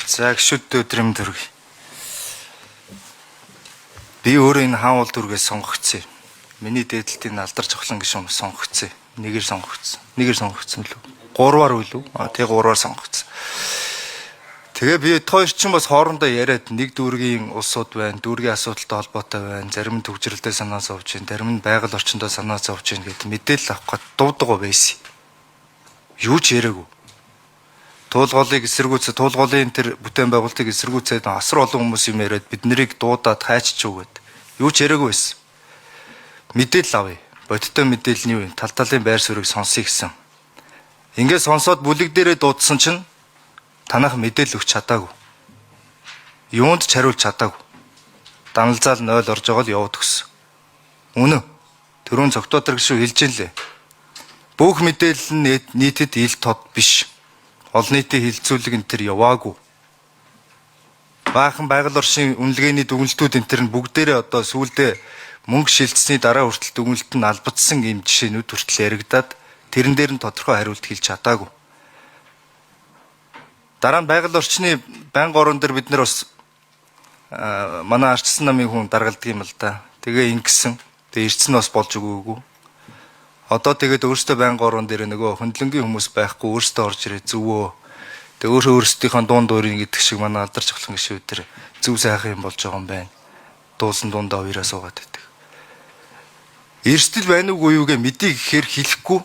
За гişүд өдрөм дүрг. Би өөрөө энэ хаан уул дүргээс сонгогдсон. Миний дээдлтийн алдарч ахлан гişүн сонгогдсон. Нэгээр сонгогдсон лөө. Гурваар үлээ. Тэгээ гурваар сонгогдсон. Тэгээ би хоёр ч бас хоорондоо яриад нэг дүүргийн улсууд байна, дүүргийн асуудалтай холбоотой байна, зарим нь төвчрэлтэй санаа зовж байна, зарим нь байгаль орчиндөө санаа зовж байна гэдэг мэдээлэл авах гээд дуудагаа байсан. Юу ч яриаггүй. Туулгуулыг туулгуулын тэр бүтээн байгуулалтыг эсэргүүцээд асар олон хүмүүс юм яриад бид нарыг дуудаад хайчиж өгөөд юу ч яриаггүй байсан. Мэдээлэл авъя. Бодиттой мэдээлэл нь юу вэ? Тал талын байр суурийг сонсъё гэсэн. Ингээд сонсоод бүлэг дээрээ дуудсан чинь танах мэдээлэл өгч чадаагүй. Юунд ч хариулж чадаагүй. Даналзаал 0 орж байгаа л яваад өгсөн. Үнэн. Төрөн цогтоотор гişүү хэлж ин лээ. Бүх мэдээлэл нь нийтэд ил тод биш. Олон нийтийн хилцүүлэг энэ төр яваагүй. Баахан байгаль орчны үнэлгээний дүгнэлтүүд энэ төр нь бүгдээрээ одоо сүүлдээ мөнгө шилжсэний дараа хүртэл дүгнэлт нь албадсан юм жишээнүүд хүртэл яригадаад тэрэн дээр нь тодорхой хариулт хэлж чадаагүй. Дараа нь байгаль орчны байнгын орон дээр бид нар бас манай арчсан намын хүн даргалдаг юм л да. Тэгээ ингэсэн. Тэгээ ирсэн нь бас болж өгөөгүй. Одоо тэгээд өөрөөсөө байнгын орон дээр нөгөө хөндлөнгийн хүмүүс байхгүй өөрөөсөө орж ирээ зүвөө. Тэгээ өөрсдийнхөө дуун дуурийн гэдэг шиг манай алдарч ахлан гişүү дээр зүв сайхан юм болж байгаа юм байна. Дуусан дундаа уяраа суугаад байдаг. Эрсдэл байна уугүй юугээ мэдээ гэхээр хэлэхгүй.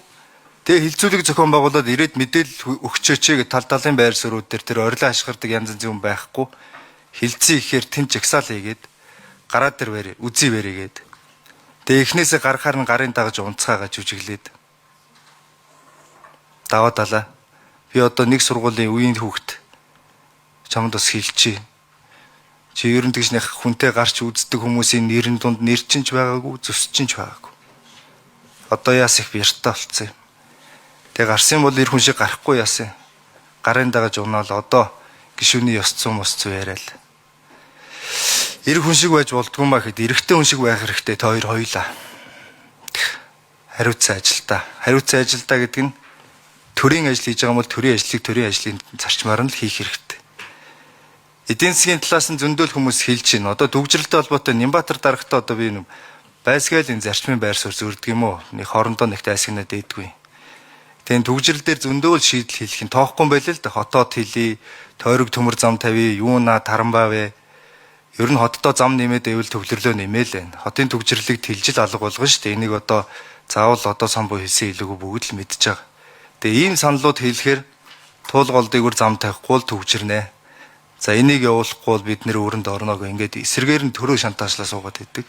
Тэгээ хилцүүлэг зохион байгуулад ирээд мэдээлэл өгчөөч гэж тал талын байр суурьуд дээр тэр орилон ашгардаг янз янзын юм байхгүй. Хилцээ ихээр тэн жагсаал хийгээд гараа дээр барь үзий барьгээд. Тэгээ эхнээсээ гарахаар нь гарын дагаж унцгаагаа жүжиглээд. Даваа далаа. Би одоо нэг сургуулийн үеийн хүүхэд чамд бас хэлчихье. Чи ер нь тэгш нэг хүнтэй гарч үздэг хүмүүсийн нэрийн дунд нэр чинч байгаагүй, зүс чинч байгаагүй. Одоо яас их бяртаа болцсон юм. Тэгээ гарсан бол эр хүн шиг гарахгүй яасан. Гарын дагаж унаал одоо гişүний ёс зүйн мос зүй яриад. Эр хүн шиг байж болдгүй маа гэхэд эрэгтэй хүн шиг байх хэрэгтэй та хоёр хоёлаа. Хариуцсан ажилдаа. Хариуцсан ажилдаа гэдэг нь төрийн ажил хийж байгаа бол төрийн ажлын зарчмаар нь л хийх хэрэгтэй. Эдийн засгийн талаас нь зөндөл хүмүүс хэлж байна. Одоо төвжрэлтэй холбоотой Нямбатар дарагтаа одоо би байсгаалын зарчмын байр суурь зөрдөг юм уу? Нэг хоорондоо нэг тайсагнаа дээдгүй. Тэгээд төвжрэл дээр зөндөл шийдэл хэлэх нь тоохгүй байлаа л да. Хотоод хэлий, тойрог төмөр зам тавья, юуна таранбаавэ. Ер нь хотдоо зам нэмээд байвал төвлөрлөө нэмээл байна. Хотын төвжирлийг тэлжил алга болгоно шүү дээ. Энийг одоо заавал одоо самбуу хэлсэн илүүгүй бүгд л мэдж байгаа. Тэгээ ийм саналууд хэлэхээр туулгалдыг үр зам тавихгүй л төвжирнэ. За энийг явуулахгүй бол бид нэр өрөнд орног ингээд эсрэгээр нь төрөө шантаачлаа суугаад идэг.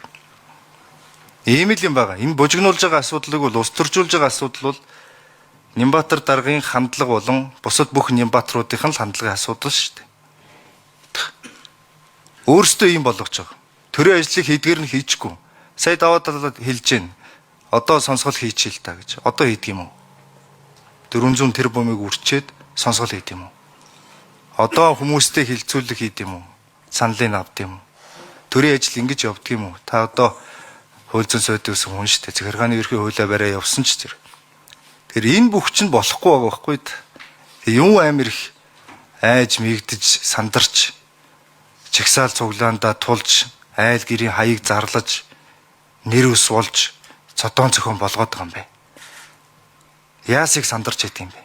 Ийм л юм байгаа. Энэ бужигнуулж байгаа асуудлыг бол ус төржүүлж байгаа асуудал бол Нямбатар даргын хандлага болон бусад бүх Нямбатруудын л хандлагын асуудал шүү дээ. Өөрөөсөө ийм болгож байгаа. Төрийн ажлыг хийдгээр нь хийчихгүй. Сая даваа далаад хэлж гин. Одоо сонсгол хийчихээ л та гэж. Одоо хийдэг юм уу? 400 тэрбумыг үрчээд сонсгол хийдэг юм уу? Одоо хүмүүстэй хилцүүлэг хийдэг юм уу? Саналыг авдаг юм уу? Төрийн ажил ингэж явдаг юм уу? Та одоо хууль зүйн суурьд үсэн хүн шүү дээ. Захиргааны ерхий хуулиа бариа явсан ч тэр. Тэр энэ бүх чинь болохгүй байгаа байхгүй. Тэг юм амир их айж мигдэж сандарч чагсаал цуглаандаа тулж айл гэрийн хаяг зарлаж нэр ус болж цодоон цохон болгоод байгаа юм бэ. Яасыг сандарч идэм бэ?